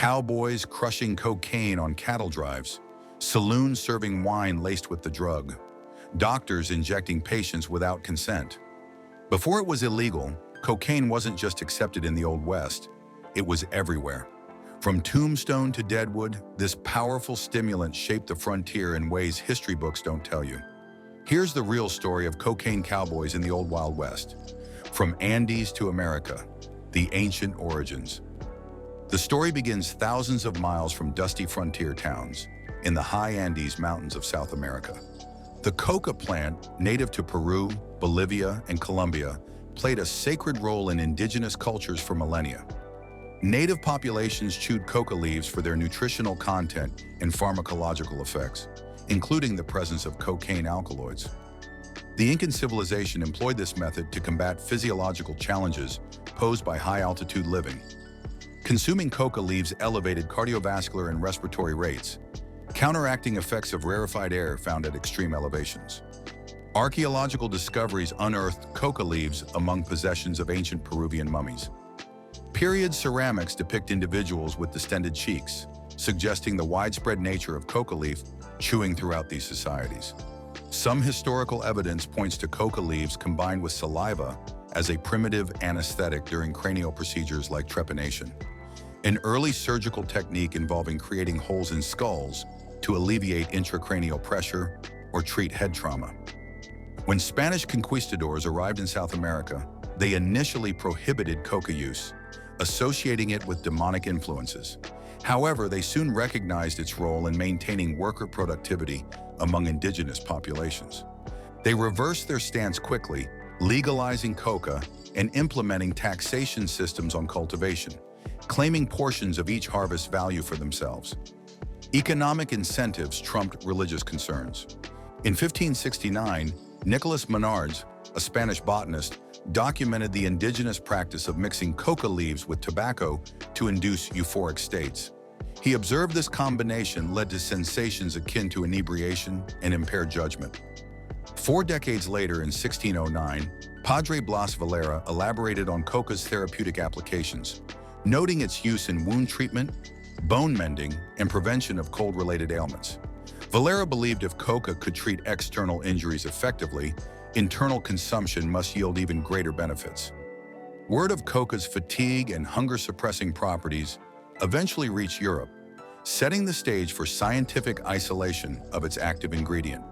Cowboys crushing cocaine on cattle drives, saloons serving wine laced with the drug, doctors injecting patients without consent. Before it was illegal, cocaine wasn't just accepted in the Old West, it was everywhere. From Tombstone to Deadwood, this powerful stimulant shaped the frontier in ways history books don't tell you. Here's the real story of cocaine cowboys in the Old Wild West. From Andes to America, the ancient origins. The story begins thousands of miles from dusty frontier towns in the high Andes Mountains of South America. The coca plant, native to Peru, Bolivia, and Colombia, played a sacred role in indigenous cultures for millennia. Native populations chewed coca leaves for their nutritional content and pharmacological effects, including the presence of cocaine alkaloids. The Incan civilization employed this method to combat physiological challenges posed by high-altitude living. Consuming coca leaves elevated cardiovascular and respiratory rates, counteracting effects of rarefied air found at extreme elevations. Archaeological discoveries unearthed coca leaves among possessions of ancient Peruvian mummies. Period ceramics depict individuals with distended cheeks, suggesting the widespread nature of coca leaf chewing throughout these societies. Some historical evidence points to coca leaves combined with saliva as a primitive anesthetic during cranial procedures like trepanation, an early surgical technique involving creating holes in skulls to alleviate intracranial pressure or treat head trauma. When Spanish conquistadors arrived in South America, they initially prohibited coca use, associating it with demonic influences. However, they soon recognized its role in maintaining worker productivity among indigenous populations. They reversed their stance quickly, legalizing coca and implementing taxation systems on cultivation, claiming portions of each harvest value for themselves. Economic incentives trumped religious concerns. In 1569, Nicolas Menards, a Spanish botanist, documented the indigenous practice of mixing coca leaves with tobacco to induce euphoric states. He observed this combination led to sensations akin to inebriation and impaired judgment. 4 decades later, in 1609, Padre Blas Valera elaborated on coca's therapeutic applications, noting its use in wound treatment, bone mending, and prevention of cold-related ailments. Valera believed if coca could treat external injuries effectively, internal consumption must yield even greater benefits. Word of coca's fatigue and hunger-suppressing properties eventually reached Europe, setting the stage for scientific isolation of its active ingredient.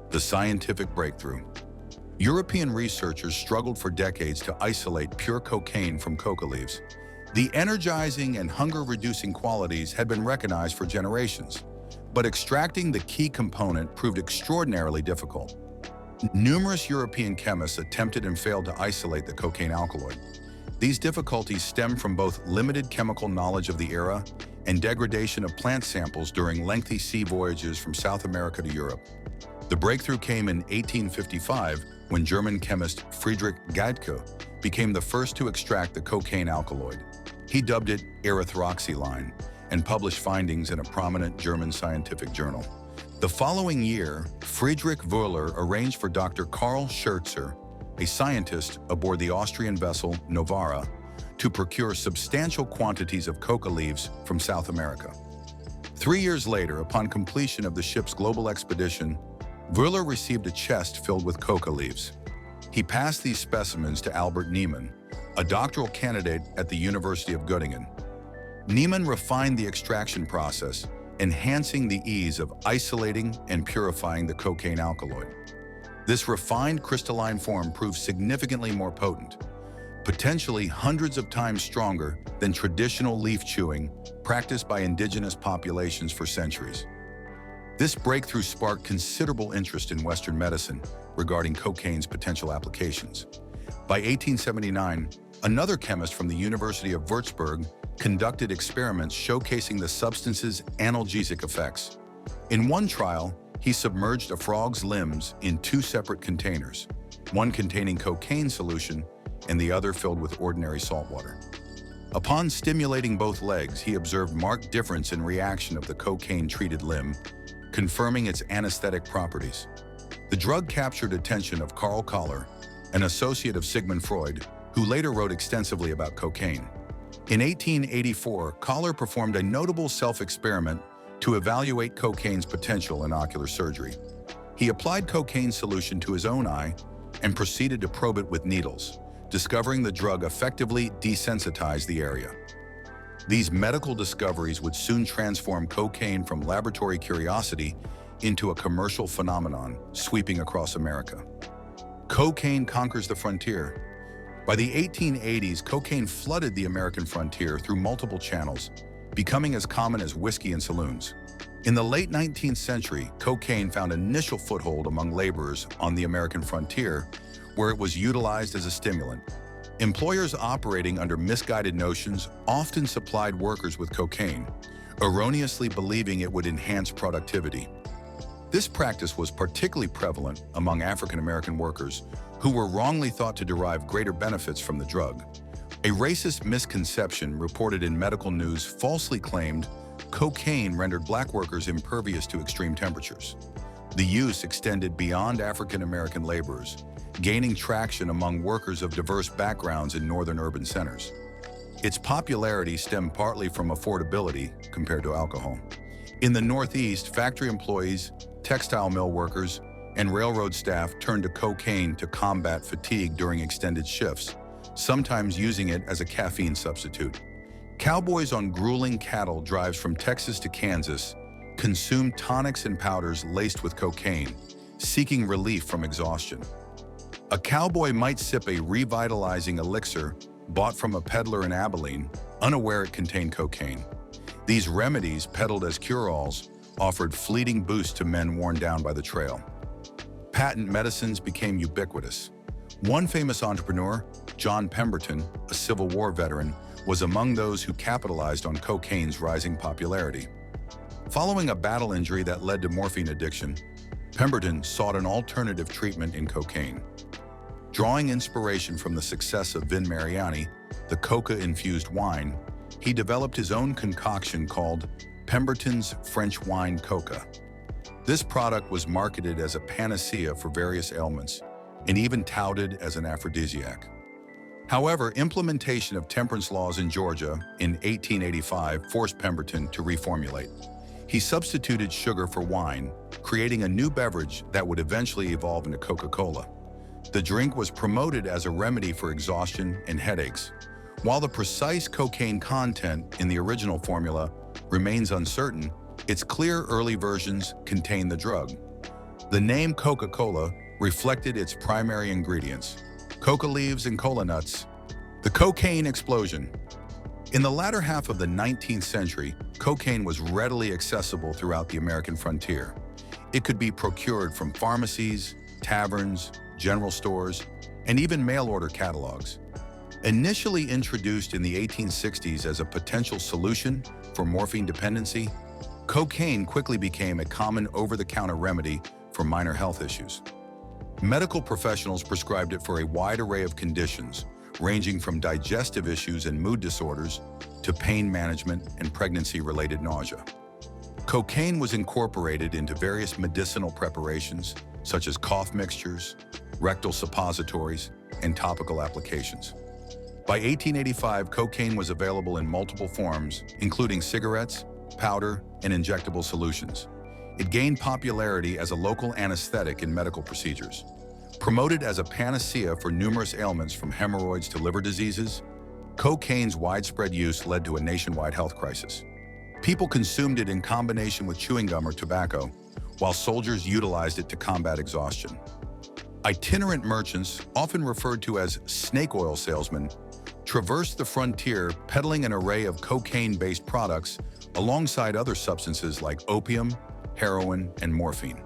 The scientific breakthrough. European researchers struggled for decades to isolate pure cocaine from coca leaves. The energizing and hunger-reducing qualities had been recognized for generations, but extracting the key component proved extraordinarily difficult. Numerous European chemists attempted and failed to isolate the cocaine alkaloid. These difficulties stem from both limited chemical knowledge of the era and degradation of plant samples during lengthy sea voyages from South America to Europe. The breakthrough came in 1855 when German chemist Friedrich Gaedtke became the first to extract the cocaine alkaloid. He dubbed it erythroxyline and published findings in a prominent German scientific journal. The following year, Friedrich Wöhler arranged for Dr. Karl Scherzer, a scientist aboard the Austrian vessel Novara, to procure substantial quantities of coca leaves from South America. 3 years later, upon completion of the ship's global expedition, Wöhler received a chest filled with coca leaves. He passed these specimens to Albert Niemann, a doctoral candidate at the University of Göttingen. Niemann refined the extraction process, enhancing the ease of isolating and purifying the cocaine alkaloid. This refined crystalline form proved significantly more potent, potentially hundreds of times stronger than traditional leaf chewing practiced by indigenous populations for centuries. This breakthrough sparked considerable interest in Western medicine regarding cocaine's potential applications. By 1879, another chemist from the University of Würzburg conducted experiments showcasing the substance's analgesic effects. In one trial, he submerged a frog's limbs in 2 separate containers, one containing cocaine solution and the other filled with ordinary salt water. Upon stimulating both legs, he observed marked difference in reaction of the cocaine-treated limb, confirming its anesthetic properties. The drug captured attention of Karl Koller, an associate of Sigmund Freud, who later wrote extensively about cocaine. In 1884, Collar performed a notable self-experiment to evaluate cocaine's potential in ocular surgery. He applied cocaine solution to his own eye and proceeded to probe it with needles, discovering the drug effectively desensitized the area. These medical discoveries would soon transform cocaine from laboratory curiosity into a commercial phenomenon sweeping across America. Cocaine conquers the frontier. By the 1880s, cocaine flooded the American frontier through multiple channels, becoming as common as whiskey in saloons. In the late 19th century, cocaine found initial foothold among laborers on the American frontier, where it was utilized as a stimulant. Employers operating under misguided notions often supplied workers with cocaine, erroneously believing it would enhance productivity. This practice was particularly prevalent among African American workers who were wrongly thought to derive greater benefits from the drug. A racist misconception reported in medical news falsely claimed cocaine rendered black workers impervious to extreme temperatures. The use extended beyond African American laborers, gaining traction among workers of diverse backgrounds in northern urban centers. Its popularity stemmed partly from affordability compared to alcohol. In the Northeast, factory employees, textile mill workers, and railroad staff turned to cocaine to combat fatigue during extended shifts, sometimes using it as a caffeine substitute. Cowboys on grueling cattle drives from Texas to Kansas consumed tonics and powders laced with cocaine, seeking relief from exhaustion. A cowboy might sip a revitalizing elixir bought from a peddler in Abilene, unaware it contained cocaine. These remedies, peddled as cure-alls, offered fleeting boosts to men worn down by the trail. Patent medicines became ubiquitous. One famous entrepreneur, John Pemberton, a Civil War veteran, was among those who capitalized on cocaine's rising popularity. Following a battle injury that led to morphine addiction, Pemberton sought an alternative treatment in cocaine. Drawing inspiration from the success of Vin Mariani, the coca-infused wine, he developed his own concoction called Pemberton's French Wine Coca. This product was marketed as a panacea for various ailments and even touted as an aphrodisiac. However, implementation of temperance laws in Georgia in 1885 forced Pemberton to reformulate. He substituted sugar for wine, creating a new beverage that would eventually evolve into Coca-Cola. The drink was promoted as a remedy for exhaustion and headaches. While the precise cocaine content in the original formula remains uncertain, its clear early versions contained the drug. The name Coca-Cola reflected its primary ingredients: coca leaves and cola nuts. The cocaine explosion. In the latter half of the 19th century, cocaine was readily accessible throughout the American frontier. It could be procured from pharmacies, taverns, general stores, and even mail-order catalogs. Initially introduced in the 1860s as a potential solution for morphine dependency, cocaine quickly became a common over-the-counter remedy for minor health issues. Medical professionals prescribed it for a wide array of conditions, ranging from digestive issues and mood disorders to pain management and pregnancy-related nausea. Cocaine was incorporated into various medicinal preparations, such as cough mixtures, rectal suppositories, and topical applications. By 1885, cocaine was available in multiple forms, including cigarettes, powder, and injectable solutions. It gained popularity as a local anesthetic in medical procedures. Promoted as a panacea for numerous ailments from hemorrhoids to liver diseases, cocaine's widespread use led to a nationwide health crisis. People consumed it in combination with chewing gum or tobacco, while soldiers utilized it to combat exhaustion. Itinerant merchants, often referred to as snake oil salesmen, traversed the frontier peddling an array of cocaine-based products alongside other substances like opium, heroin, and morphine.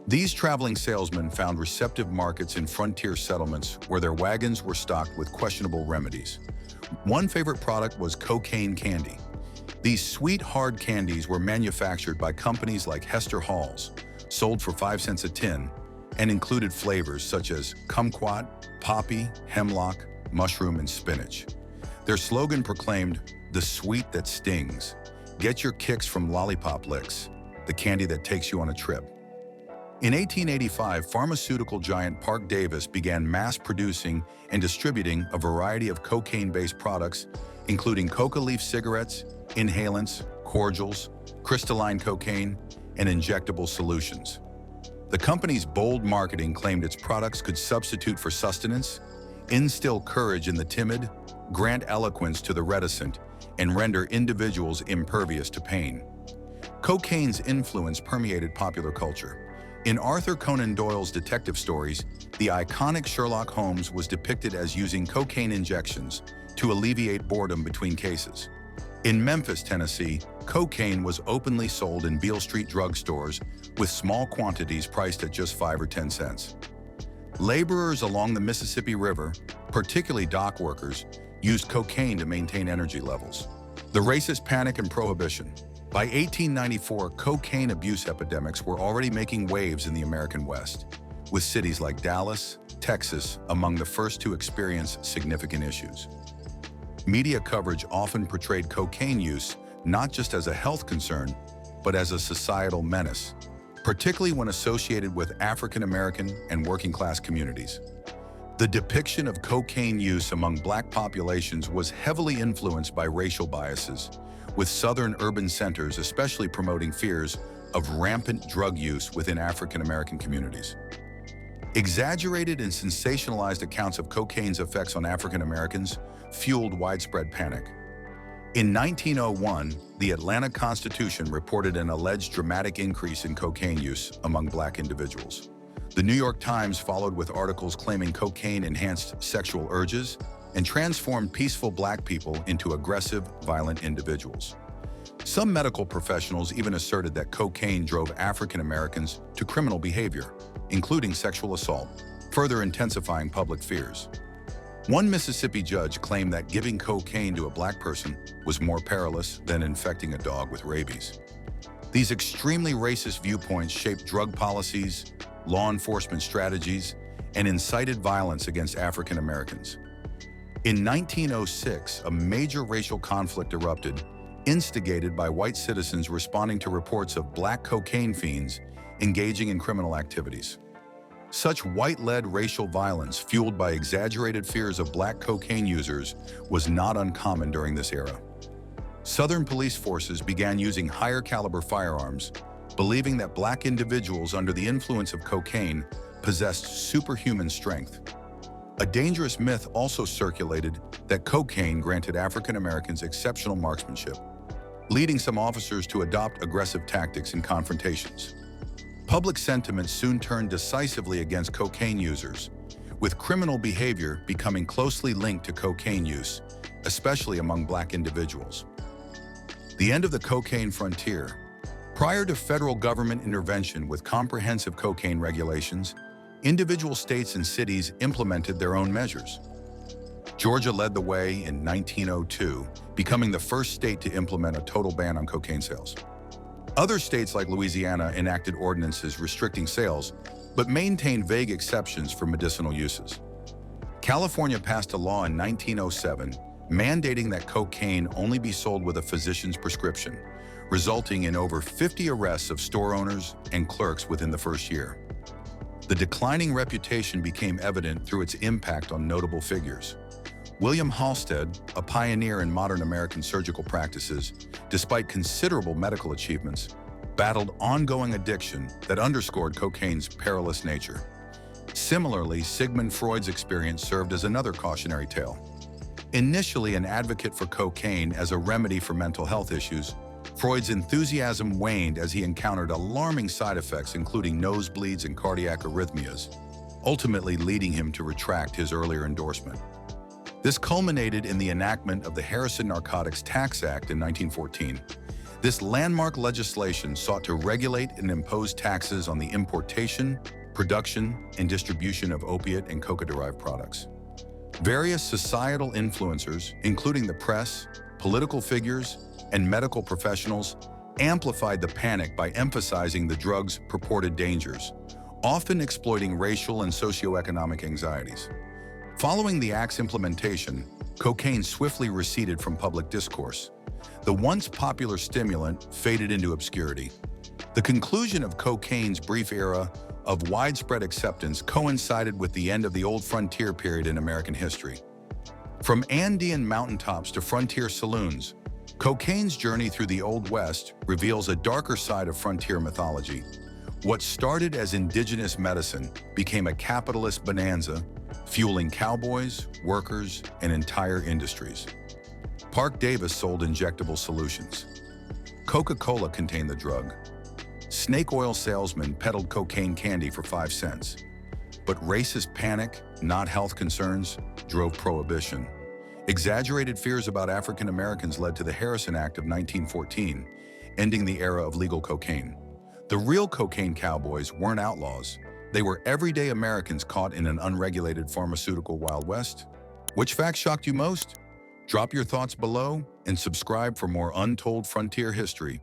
These traveling salesmen found receptive markets in frontier settlements where their wagons were stocked with questionable remedies. One favorite product was cocaine candy. These sweet, hard candies were manufactured by companies like Hester Halls, sold for 5 cents a tin, and included flavors such as kumquat, poppy, hemlock, mushroom, and spinach. Their slogan proclaimed, "The sweet that stings. Get your kicks from lollipop licks, the candy that takes you on a trip." In 1885, pharmaceutical giant Parke-Davis began mass producing and distributing a variety of cocaine-based products including coca leaf cigarettes, inhalants, cordials, crystalline cocaine, and injectable solutions. The company's bold marketing claimed its products could substitute for sustenance, instill courage in the timid, grant eloquence to the reticent, and render individuals impervious to pain. Cocaine's influence permeated popular culture. In Arthur Conan Doyle's detective stories, the iconic Sherlock Holmes was depicted as using cocaine injections to alleviate boredom between cases. In Memphis, Tennessee, cocaine was openly sold in Beale Street drugstores with small quantities priced at just 5 or 10 cents. Laborers along the Mississippi River, particularly dock workers, used cocaine to maintain energy levels. The racist panic and prohibition. By 1894, cocaine abuse epidemics were already making waves in the American West, with cities like Dallas, Texas, among the first to experience significant issues. Media coverage often portrayed cocaine use not just as a health concern, but as a societal menace, particularly when associated with African American and working-class communities. The depiction of cocaine use among Black populations was heavily influenced by racial biases, with southern urban centers especially promoting fears of rampant drug use within African American communities. Exaggerated and sensationalized accounts of cocaine's effects on African Americans fueled widespread panic. In 1901, the Atlanta Constitution reported an alleged dramatic increase in cocaine use among Black individuals. The New York Times followed with articles claiming cocaine enhanced sexual urges and transformed peaceful Black people into aggressive, violent individuals. Some medical professionals even asserted that cocaine drove African Americans to criminal behavior, including sexual assault, further intensifying public fears. One Mississippi judge claimed that giving cocaine to a Black person was more perilous than infecting a dog with rabies. These extremely racist viewpoints shaped drug policies, law enforcement strategies, and incited violence against African Americans. In 1906, a major racial conflict erupted, instigated by white citizens responding to reports of Black cocaine fiends engaging in criminal activities. Such white-led racial violence, fueled by exaggerated fears of Black cocaine users, was not uncommon during this era. Southern police forces began using higher-caliber firearms, believing that Black individuals under the influence of cocaine possessed superhuman strength. A dangerous myth also circulated that cocaine granted African Americans exceptional marksmanship, leading some officers to adopt aggressive tactics in confrontations. Public sentiment soon turned decisively against cocaine users, with criminal behavior becoming closely linked to cocaine use, especially among Black individuals. The end of the cocaine frontier. Prior to federal government intervention with comprehensive cocaine regulations, individual states and cities implemented their own measures. Georgia led the way in 1902, becoming the first state to implement a total ban on cocaine sales. Other states like Louisiana enacted ordinances restricting sales, but maintained vague exceptions for medicinal uses. California passed a law in 1907 mandating that cocaine only be sold with a physician's prescription, resulting in over 50 arrests of store owners and clerks within the first year. The declining reputation became evident through its impact on notable figures. William Halsted, a pioneer in modern American surgical practices, despite considerable medical achievements, battled ongoing addiction that underscored cocaine's perilous nature. Similarly, Sigmund Freud's experience served as another cautionary tale. Initially an advocate for cocaine as a remedy for mental health issues, Freud's enthusiasm waned as he encountered alarming side effects including nosebleeds and cardiac arrhythmias, ultimately leading him to retract his earlier endorsement. This culminated in the enactment of the Harrison Narcotics Tax Act in 1914. This landmark legislation sought to regulate and impose taxes on the importation, production, and distribution of opiate and coca-derived products. Various societal influencers, including the press, political figures, and medical professionals, amplified the panic by emphasizing the drug's purported dangers, often exploiting racial and socioeconomic anxieties. Following the Act's implementation, cocaine swiftly receded from public discourse. The once popular stimulant faded into obscurity. The conclusion of cocaine's brief era of widespread acceptance coincided with the end of the Old Frontier period in American history. From Andean mountaintops to frontier saloons, cocaine's journey through the Old West reveals a darker side of frontier mythology. What started as indigenous medicine became a capitalist bonanza, fueling cowboys, workers, and entire industries. Park Davis sold injectable solutions. Coca-Cola contained the drug. Snake oil salesmen peddled cocaine candy for 5 cents. But racist panic, not health concerns, drove prohibition. Exaggerated fears about African Americans led to the Harrison Act of 1914, ending the era of legal cocaine. The real cocaine cowboys weren't outlaws. They were everyday Americans caught in an unregulated pharmaceutical Wild West. Which fact shocked you most? Drop your thoughts below and subscribe for more untold frontier history.